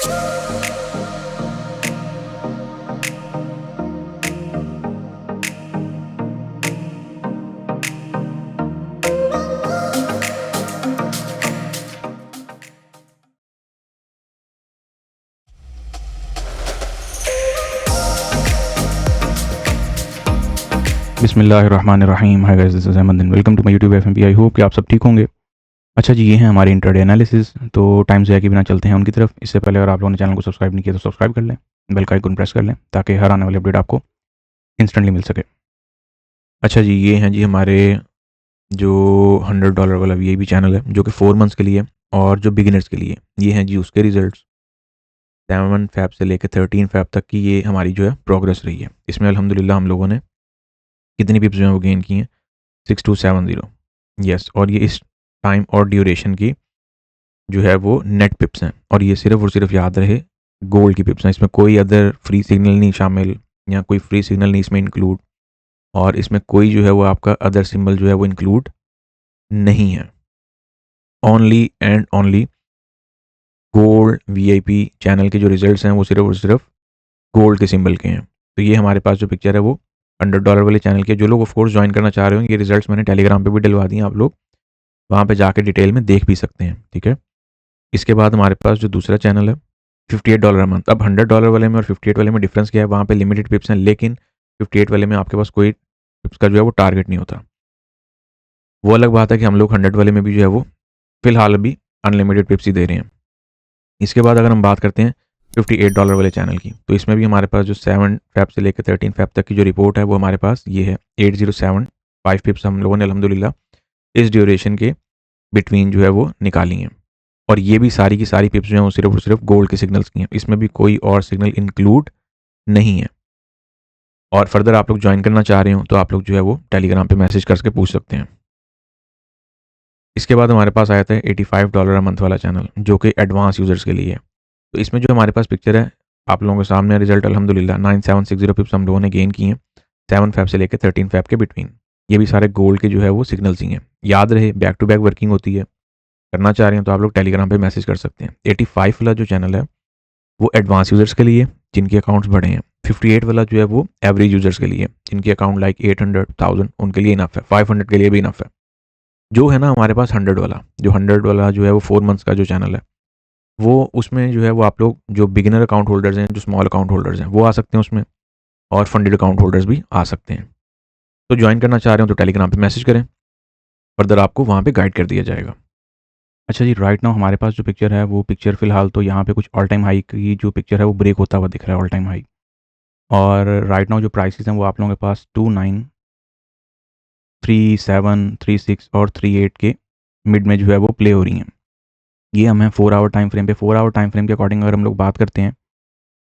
बिस्मिल्लाहिर्रहमानिर्रहीम। Hi guys, this is Ahmed and welcome to my YouTube FMP. I hope कि आप सब ठीक होंगे। अच्छा जी, ये है हमारे इंट्राडे एनालिसिस। तो टाइम ज़ाया के बिना चलते हैं उनकी तरफ। इससे पहले अगर आप लोगों ने चैनल को सब्सक्राइब नहीं किया तो सब्सक्राइब कर लें, बेल का आइकन प्रेस कर लें ताकि हर आने वाली अपडेट आपको इंस्टेंटली मिल सके। अच्छा जी, ये हैं जी हमारे जो $100 वाला वीआईपी चैनल है, जो कि 4 मंथ्स के लिए है और जो बिगिनर्स के लिए। ये हैं जी उसके रिजल्ट्स 7 फ़ैब से लेकर 13 फ़ैब तक की ये हमारी जो है प्रोग्रेस रही है। इसमें अल्हम्दुलिल्लाह हम लोगों ने कितनी पिप्स जो हैं वो गेन की हैं, 6270। यस, और ये इस टाइम और ड्यूरेशन की जो है वो नेट पिप्स हैं, और ये सिर्फ और सिर्फ याद रहे गोल्ड की पिप्स हैं। इसमें कोई अदर फ्री सिग्नल नहीं शामिल, या कोई फ्री सिग्नल नहीं इसमें इंक्लूड, और इसमें कोई जो है वो आपका अदर सिंबल जो है वो इंक्लूड नहीं है। Only and only gold VIP channel के जो रिजल्ट्स हैं वो सिर्फ और सिर्फ गोल्ड के सिंबल के हैं। तो ये हमारे पास जो पिक्चर है वो $100 वाले चैनल के। जो लोग ऑफ कोर्स ज्वाइन करना चाह रहे हो, ये रिजल्ट्स मैंने टेलीग्राम पे भी डलवा दिए, आप लोग वहाँ पे जाके डिटेल में देख भी सकते हैं। ठीक है। इसके बाद हमारे पास जो दूसरा चैनल है $58 अ मंथ। अब $100 वाले में और 58 वाले में डिफरेंस क्या है, वहाँ पे लिमिटेड पिप्स हैं, लेकिन 58 वाले में आपके पास कोई पिप्स का जो है वो टारगेट नहीं होता। वो अलग बात है कि हम लोग 100 वाले में भी जो है वो फिलहाल अभी अनलिमिटेड पिप्स ही दे रहे हैं। इसके बाद अगर हम बात करते हैं $58 वाले चैनल की, तो इसमें भी हमारे पास जो 7 फ़ैब से लेकर 13 फ़ैब तक की जो रिपोर्ट है वो हमारे पास ये है। 8075 पिप्स हम लोगों ने अल्हम्दुलिल्लाह इस ड्यूरेशन के बिटवीन जो है वो निकाली हैं। और ये भी सारी की सारी पिप्स जो हैं वो सिर्फ और सिर्फ गोल्ड के सिग्नल्स की हैं, इसमें भी कोई और सिग्नल इंक्लूड नहीं है। और फर्दर आप लोग ज्वाइन करना चाह रहे हो तो आप लोग जो है वो टेलीग्राम पे मैसेज करके पूछ सकते हैं। इसके बाद हमारे पास आया था $85 अ मंथ वाला चैनल, जो कि एडवांस यूजर्स के लिए है। तो इसमें जो हमारे पास पिक्चर है आप लोगों के सामने, रिजल्ट अल्हम्दुलिल्लाह 9760 पिप्स हम लोगों ने गेन की हैं 7 फ़ैब से लेकर 13 फ़ैब के बिटवीन। ये भी सारे गोल्ड के जो है वो सिग्नल्स ही हैं। याद रहे बैक टू बैक वर्किंग होती है। करना चाह रहे हैं तो आप लोग टेलीग्राम पे मैसेज कर सकते हैं। 85 वाला जो चैनल है वो एडवांस यूजर्स के लिए, जिनके अकाउंट्स बड़े हैं। 58 वाला जो है वो एवरेज यूजर्स के लिए, जिनके अकाउंट लाइक 800, 1000 उनके लिए इनफ है, 500 के लिए भी इनफ है। जो है ना हमारे पास 100 वाला, जो 100 वाला जो है वो 4 मंथ्स का जो चैनल है, वो उसमें जो है वो आप लोग जो बिगिनर अकाउंट होल्डर्स हैं, जो स्मॉल अकाउंट होल्डर्स हैं, वो आ सकते हैं उसमें, और फंडेड अकाउंट होल्डर्स भी आ सकते हैं। तो ज्वाइन करना चाह रहे हो तो टेलीग्राम पे मैसेज करें, फर्दर आपको वहाँ पे गाइड कर दिया जाएगा। अच्छा जी, राइट नाउ हमारे पास जो पिक्चर है वो पिक्चर फ़िलहाल तो यहाँ पे कुछ ऑल टाइम हाई की जो पिक्चर है वो ब्रेक होता हुआ दिख रहा है, ऑल टाइम हाई। और राइट नाउ जो प्राइसेस हैं वो आप लोगों के पास 29, 37, 36 और 38 के मिड में जो है वो प्ले हो रही हैं। ये हमें 4 आवर टाइम फ्रेम पे, 4 आवर टाइम फ्रेम के अकॉर्डिंग अगर हम लोग बात करते हैं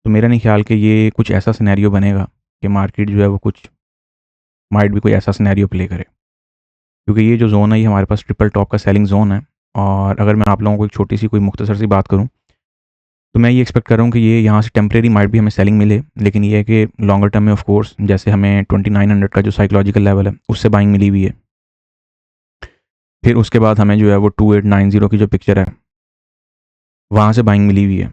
तो मेरा नहीं ख्याल कि ये कुछ ऐसा सिनेरियो बनेगा कि मार्केट जो है वो कुछ माइट भी कोई ऐसा सिनेरियो प्ले करे, क्योंकि ये जो जोन है ये हमारे पास ट्रिपल टॉप का सेलिंग जोन है। और अगर मैं आप लोगों को एक छोटी सी कोई मुख्तसर सी बात करूं तो मैं ये एक्सपेक्ट कर रहा हूँ कि ये यहाँ से टेम्परेरी माइट भी हमें सेलिंग मिले, लेकिन ये है कि लॉन्गर टर्म में ऑफ कोर्स जैसे हमें 2900 का जो साइकोलॉजिकल लेवल है उससे बाइंग मिली हुई है, फिर उसके बाद हमें जो है वो 2890 की जो पिक्चर है वहाँ से बाइंग मिली हुई है।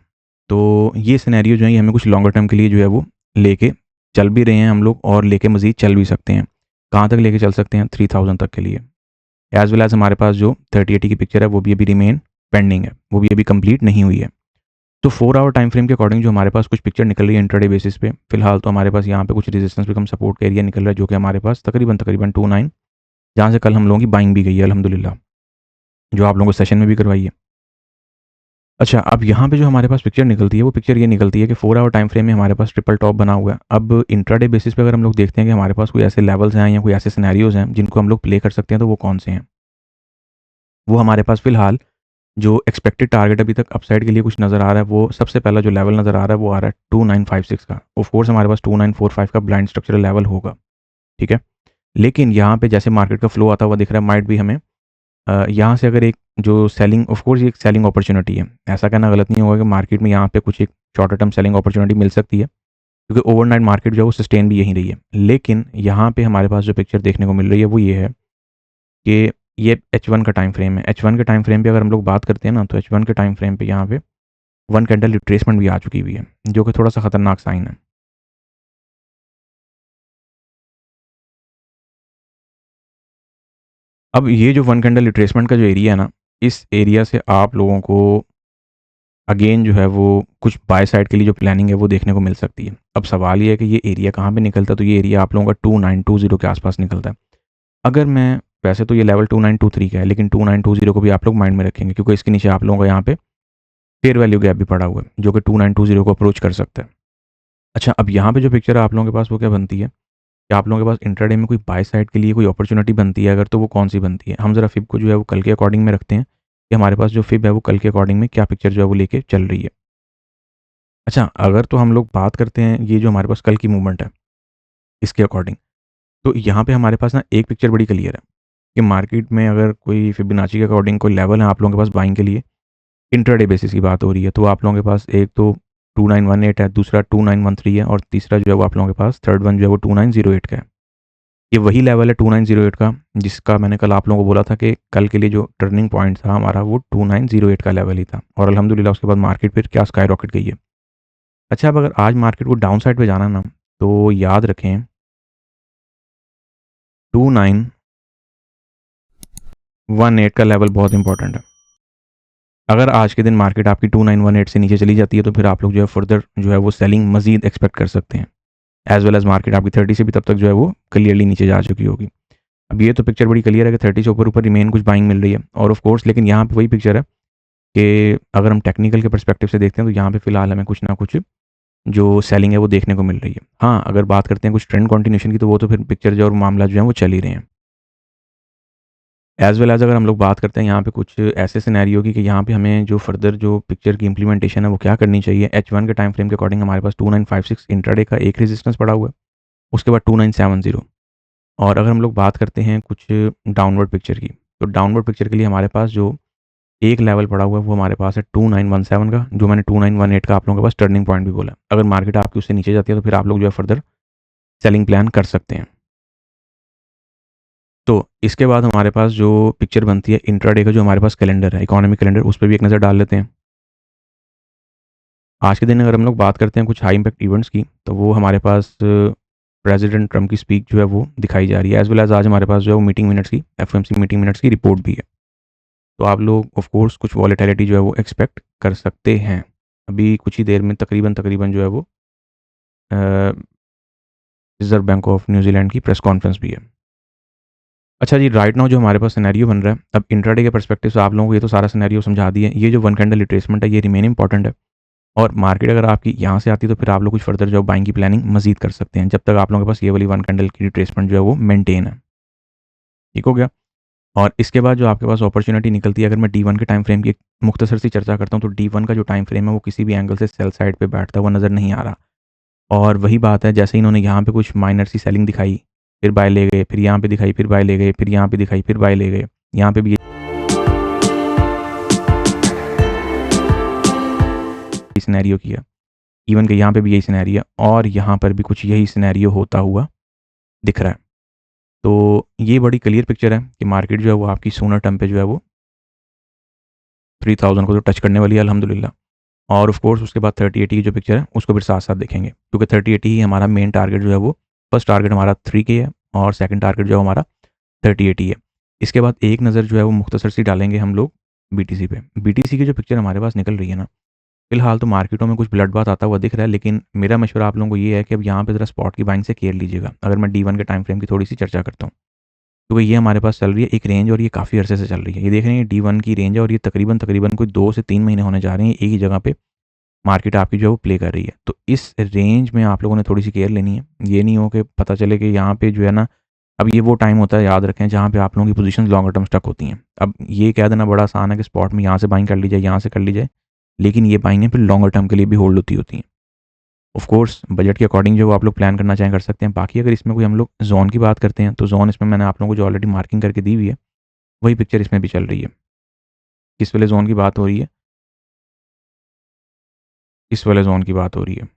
तो ये सिनेरियो जो है ये हमें कुछ लॉन्गर टर्म के लिए जो है वो लेके चल भी रहे हैं हम लोग, और लेके मज़ीद चल भी सकते हैं। कहाँ तक लेके चल सकते हैं? 3000 तक के लिए। एज़ वेल एज़ हमारे पास जो 3080 की पिक्चर है वो भी अभी रिमेन पेंडिंग है, वो भी अभी कंप्लीट नहीं हुई है। तो 4 आवर टाइम फ्रेम के अकॉर्डिंग जो हमारे पास कुछ पिक्चर निकल रही है इंट्राडे बेसिस पे, फिलहाल तो हमारे पास यहाँ पे कुछ रेजिस्टेंस भी कम सपोर्ट का एरिया निकल रहा है, जो कि हमारे पास तकरीबन 29, जहाँ से कल हम लोगों की बाइंग भी गई है अल्हम्दुलिल्लाह, जो आप लोगों को सेशन में भी करवाई है। अच्छा, अब यहाँ पे जो हमारे पास पिक्चर निकलती है वो पिक्चर ये निकलती है कि 4 आवर टाइम फ्रेम में हमारे पास ट्रिपल टॉप बना हुआ है। अब इंट्राडे बेसिस पे अगर हम लोग देखते हैं कि हमारे पास कोई ऐसे लेवल्स हैं या कोई ऐसे सिनेरियोज हैं जिनको हम लोग प्ले कर सकते हैं, तो वो कौन से हैं? वो हमारे पास फिलहाल जो एक्सपेक्टेड टारगेट अभी तक अपसाइड के लिए कुछ नज़र आ रहा है, वो सबसे पहला जो लेवल नज़र आ रहा है वो आ रहा है 2956 का। ऑफ कोर्स हमारे पास 2945 का ब्लाइंड स्ट्रक्चरल लेवल होगा, ठीक है। लेकिन यहाँ पे जैसे मार्केट का फ्लो आता हुआ दिख रहा है, माइट भी हमें यहाँ से अगर एक जो सेलिंग, ऑफ कोर्स ये एक सेलिंग अपॉर्चुनिटी है, ऐसा कहना गलत नहीं होगा कि मार्केट में यहाँ पे कुछ एक शॉर्टर टर्म सेलिंग अपॉर्चुनिटी मिल सकती है, क्योंकि ओवरनाइट मार्केट जो है वो सस्टेन भी यहीं रही है। लेकिन यहाँ पे हमारे पास जो पिक्चर देखने को मिल रही है वो ये है कि ये H1 का टाइम फ्रेम है। H1 के टाइम फ्रेम पे अगर हम लोग बात करते हैं ना, तो H1 के टाइम फ्रेम पे यहाँ पे वन कैंडल रिट्रेसमेंट भी आ चुकी हुई है, जो कि थोड़ा सा ख़तरनाक साइन है। अब ये जो वन कैंडल रिट्रेसमेंट का जो एरिया है ना, इस एरिया से आप लोगों को अगेन जो है वो कुछ बाय साइड के लिए जो प्लानिंग है वो देखने को मिल सकती है। अब सवाल ये है कि ये एरिया कहाँ पे निकलता है, तो ये एरिया आप लोगों का 2920 के आसपास निकलता है। अगर मैं वैसे तो ये लेवल 2923 का है, लेकिन 2920 को भी आप लोग माइंड में रखेंगे, क्योंकि इसके नीचे आप लोगों का यहाँ पे फेयर वैल्यू गैप भी पड़ा हुआ है, जो कि 2920 को अप्रोच कर सकता है। अच्छा, अब यहाँ पे जो पिक्चर है आप लोगों के पास वो क्या बनती है कि आप लोगों के पास इंट्राडे में कोई बाय साइड के लिए कोई अपॉर्चुनिटी बनती है अगर, तो वो कौन सी बनती है। हम ज़रा फिब को जो है वो कल के अकॉर्डिंग में रखते हैं कि हमारे पास जो फिब है वो कल के अकॉर्डिंग में क्या पिक्चर जो है वो लेके चल रही है। अच्छा, अगर तो हम लोग बात करते हैं ये जो हमारे पास कल की मूवमेंट है इसके अकॉर्डिंग, तो यहाँ पे हमारे पास ना एक पिक्चर बड़ी क्लियर है कि मार्केट में अगर कोई फिबोनाची के अकॉर्डिंग कोई लेवल है आप लोगों के पास बाइंग के लिए, इंट्राडे बेसिस की बात हो रही है, तो आप लोगों के पास एक तो 2918 है, दूसरा 2913 है, और तीसरा जो है वो आप लोगों के पास थर्ड वन जो है वो 2908 का है। ये वही लेवल है 2908 का जिसका मैंने कल आप लोगों को बोला था कि कल के लिए जो टर्निंग पॉइंट था हमारा वो 2908 का लेवल ही था, और अल्हम्दुलिल्लाह उसके बाद मार्केट फिर क्या स्काई रॉकेट गई है। अच्छा, अब अगर आज मार्केट को डाउन साइड पे जाना ना, तो याद रखें 2918 का लेवल बहुत इंपॉर्टेंट है। अगर आज के दिन मार्केट आपकी 2918 से नीचे चली जाती है, तो फिर आप लोग जो है फर्दर जो है वो सेलिंग मजीद एक्सपेक्ट कर सकते हैं। एज वेल एज मार्केट आपकी 30 से भी तब तक जो है वो क्लियरली नीचे जा चुकी होगी। अब ये तो पिक्चर बड़ी क्लियर है कि 30 से ऊपर ऊपर रिमेन कुछ बाइंग मिल रही है, और ऑफ कोर्स लेकिन यहाँ पे वही पिक्चर है कि अगर हम टेक्निकल के परस्पेक्टिव से देखते हैं तो यहाँ पे फिलहाल हमें कुछ ना कुछ जो सेलिंग है वो देखने को मिल रही है। हाँ, अगर बात करते हैं कुछ ट्रेंड कंटिन्यूशन की, तो वो तो फिर पिक्चर जो और मामला जो है वो चल ही रहे हैं। एज वेल एज अगर हम लोग बात करते हैं यहाँ पे कुछ ऐसे सिनेरियो की कि यहाँ पे हमें जो फर्दर जो पिक्चर की इंप्लीमेंटेशन है वो क्या करनी चाहिए। H1 के टाइम फ्रेम के अकॉर्डिंग हमारे पास 2956 इंट्राडे का एक रेजिस्टेंस पड़ा हुआ है, उसके बाद 2970। और अगर हम लोग बात करते हैं कुछ डाउनवर्ड पिक्चर की, तो डाउनवर्ड पिक्चर के लिए हमारे पास जो एक लेवल पड़ा हुआ है वो हमारे पास है 2917 का, जो मैंने 2918 का आप लोगों के पास टर्निंग पॉइंट भी बोला। अगर मार्केट आपकी उससे नीचे जाती है तो फिर आप लोग जो है फर्दर सेलिंग प्लान कर सकते हैं। तो इसके बाद हमारे पास जो पिक्चर बनती है इंट्राडे का, जो हमारे पास कैलेंडर है, इकोनॉमिक कैलेंडर, उस पर भी एक नज़र डाल लेते हैं। आज के दिन अगर हम लोग बात करते हैं कुछ हाई इम्पैक्ट इवेंट्स की, तो वो हमारे पास प्रेसिडेंट ट्रम्प की स्पीच जो है वो दिखाई जा रही है, एज वेल एज आज हमारे पास जो है वो मीटिंग मिनट्स की, एफओएमसी मीटिंग मिनट्स की रिपोर्ट भी है। तो आप लोग ऑफ कोर्स कुछ वॉलेटिलिटी जो है वो एक्सपेक्ट कर सकते हैं। अभी कुछ ही देर में तकरीबन तकरीबन जो है वो रिजर्व बैंक ऑफ न्यूजीलैंड की प्रेस कॉन्फ्रेंस भी है। अच्छा जी, राइट नाउ जो हमारे पास सिनेरियो बन रहा है, अब इंट्राडे के पर्सपेक्टिव से आप लोगों को ये तो सारा सिनेरियो समझा दिया है। ये जो वन कैंडल रिट्रेसमेंट है ये रिमेन इंपॉर्टेंट है, और मार्केट अगर आपकी यहाँ से आती है तो फिर आप लोग कुछ फर्दर जो बाइंग की प्लानिंग मजीद कर सकते हैं, जब तक आप लोगों के पास ये वाली वन कैंडल की रिट्रेसमेंट जो है वो मेंटेन है। ठीक हो गया। और इसके बाद जो आपके पास अपॉर्चुनिटी निकलती है, अगर मैं D1 के टाइम फ्रेम की एक मुख्तसर सी चर्चा करता हूँ, तो D1 का जो टाइम फ्रेम है वो किसी भी एंगल से सेल साइड पे बैठता हुआ नज़र नहीं आ रहा। और वही बात है, जैसे इन्होंने यहाँ पे कुछ माइनर सी सेलिंग दिखाई, फिर बाय ले गए, फिर यहाँ पे दिखाई, फिर बाय ले गए, फिर यहाँ पे दिखाई, फिर बाय ले गए, यहाँ पे भी यही सिनेरियो किया। इवन के यहाँ पे भी यही सिनेरियो, और यहाँ पर भी कुछ यही सिनेरियो होता हुआ दिख रहा है। तो ये बड़ी क्लियर पिक्चर है कि मार्केट जो है वो आपकी सोनर टर्म पे जो है वो 3000 को तो टच करने वाली है अल्हम्दुलिल्लाह। और ऑफ कोर्स उसके बाद 3080 की जो पिक्चर है उसको फिर साथ साथ देखेंगे, क्योंकि 3080 ही हमारा मेन टारगेट जो है वो, फर्स्ट टारगेट हमारा 3K है और सेकंड टारगेट जो है हमारा 3080 है। इसके बाद एक नज़र जो है वो मुख्तसर सी डालेंगे हम लोग BTC पे। BTC की जो पिक्चर हमारे पास निकल रही है ना, फिलहाल तो मार्केटों में कुछ ब्लड बात आता हुआ दिख रहा है, लेकिन मेरा मशवरा आप लोगों को ये है कि अब यहाँ पे ज़रा स्पॉट की बाइंग से केयर लीजिएगा। अगर मैं D1 के टाइम फ्रेम की थोड़ी सी चर्चा करता हूँ, क्योंकि ये हमारे पास चल रही है एक रेंज, और ये काफ़ी अरसे से चल रही है। ये देख रहे हैं D1 की रेंज है, और ये तकरीबन तकरीबन कोई 2 से 3 महीने होने जा रहे हैं एक ही जगह पे मार्केट आपकी जो है वो प्ले कर रही है। तो इस रेंज में आप लोगों ने थोड़ी सी केयर लेनी है। ये नहीं हो कि पता चले कि यहाँ पे जो है ना, अब ये वो टाइम होता है, याद रखें, जहाँ पे आप लोगों की पोजीशन लॉन्गर टर्म स्टक होती हैं। अब ये कह देना बड़ा आसान है कि स्पॉट में यहाँ से बाइंग कर ली जाए, यहाँ से कर ली जाए, लेकिन ये बाइंगें फिर लॉन्गर टर्म के लिए भी होल्ड होती हैं। ऑफ कोर्स बजट के अकॉर्डिंग जो आप लोग प्लान करना चाहें कर सकते हैं। बाकी अगर इसमें कोई हम लोग जोन की बात करते हैं, तो जोन इसमें मैंने आप लोगों को जो ऑलरेडी मार्किंग करके दी हुई है, वही पिक्चर इसमें भी चल रही है। किस वाले जोन की बात हो रही है? इस वाले जोन की बात हो रही है।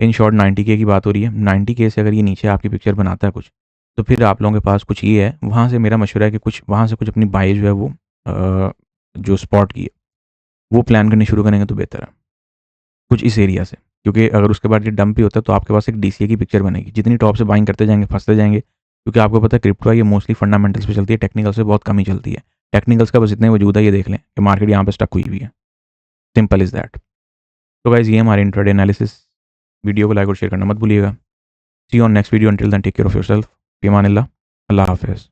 इन शॉर्ट 90K की बात हो रही है। 90K से अगर ये नीचे आपकी पिक्चर बनाता है कुछ, तो फिर आप लोगों के पास कुछ ये है, वहाँ से मेरा मशवरा है कि कुछ वहाँ से कुछ अपनी बाई जो है वो जो स्पॉट की है वो प्लान करनी शुरू करेंगे तो बेहतर है कुछ इस एरिया से, क्योंकि अगर उसके बाद ये डंप भी होता है तो आपके पास एक डीसीए की पिक्चर बनेगी। जितनी टॉप से बाइंग करते जाएंगे फंसते जाएंगे, क्योंकि आपको पता है क्रिप्टो है ये मोस्टली फंडामेंटल्स पे चलती है, टेक्निकल से बहुत कम ही चलती है। टेक्निकल्स का बस इतने वजूद है, ये देख लें कि मार्केट यहाँ पे स्टक हुई हुई है, सिंपल इज़ दैट। तो गाइज ये हमारे इंट्राडे एनालिसिस, वीडियो को लाइक और शेयर करना मत भूलिएगा। See you on next video, until then take care of yourself, फी अमानिल्लाह, अल्लाह हाफिज़।